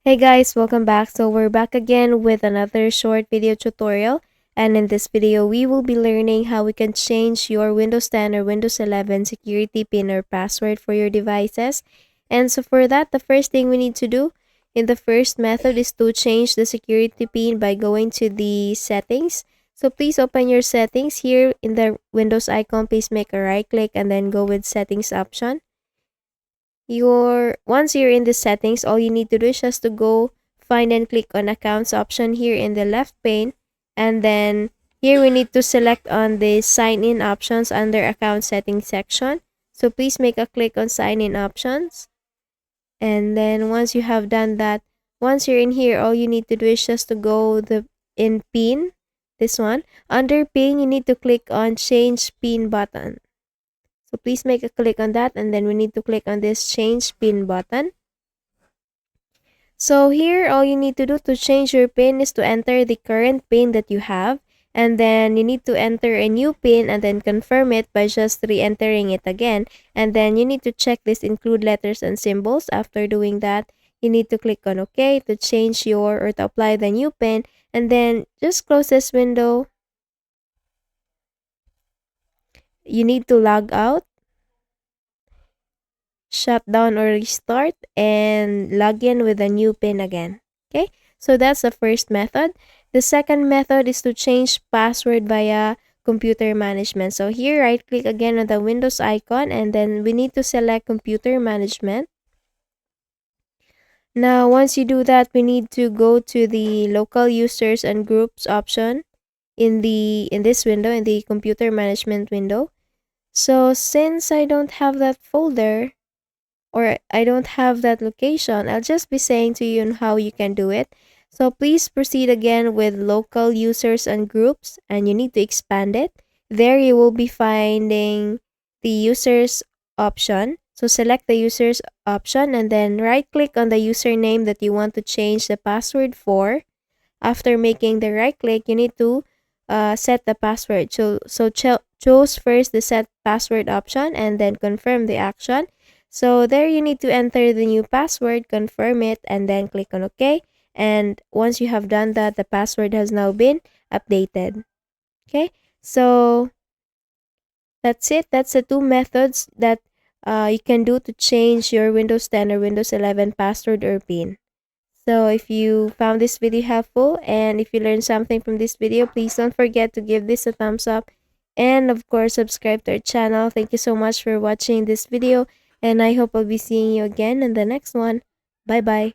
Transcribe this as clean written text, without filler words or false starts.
Hey guys, welcome back. So we're back again with another short video tutorial, and in this video we will be learning how we can change your Windows 10 or Windows 11 security pin or password for your devices. And so for that, the first thing we need to do in the first method is to change the security pin by going to the settings. So please open your settings here in the Windows icon. Please make a right click and then go with settings option. Once you're in the settings, all you need to do is just to go find and click on accounts option here in the left pane, and then here we need to select on the sign in options under account settings section. So please make a click on sign in options, and then once you have done that, once you're in here, all you need to do is just to go in pin, this one under pin, you need to click on change pin button. So please make a click on that, and then we need to click on this change pin button. So here, all you need to do to change your pin is to enter the current pin that you have, and then you need to enter a new pin and then confirm it by just re-entering it again. And then you need to check this include letters and symbols. After doing that, you need to click on OK to change your or to apply the new pin, and then just close this window. You need to log out, shut down or restart, and log in with a new pin again. Okay, so that's the first method. The second method is to change password via computer management. So here, right click again on the Windows icon, and then we need to select computer management. Now once you do that, we need to go to the local users and groups option in this window, in the computer management window. So since I don't have that folder, or I don't have that location, I'll just be saying to you on how you can do it. So please proceed again with local users and groups, and you need to expand it. There you will be finding the users option. So select the users option and then right click on the username that you want to change the password for. After making the right click, you need to set the password. So choose first the set password option and then confirm the action. So there you need to enter the new password, confirm it, and then click on OK. And once you have done that, the password has now been updated. Okay, so that's it. That's the two methods that you can do to change your Windows 10 or Windows 11 password or PIN. So if you found this video helpful and if you learned something from this video, please don't forget to give this a thumbs up and of course subscribe to our channel. Thank you so much for watching this video, and I hope I'll be seeing you again in the next one. Bye bye.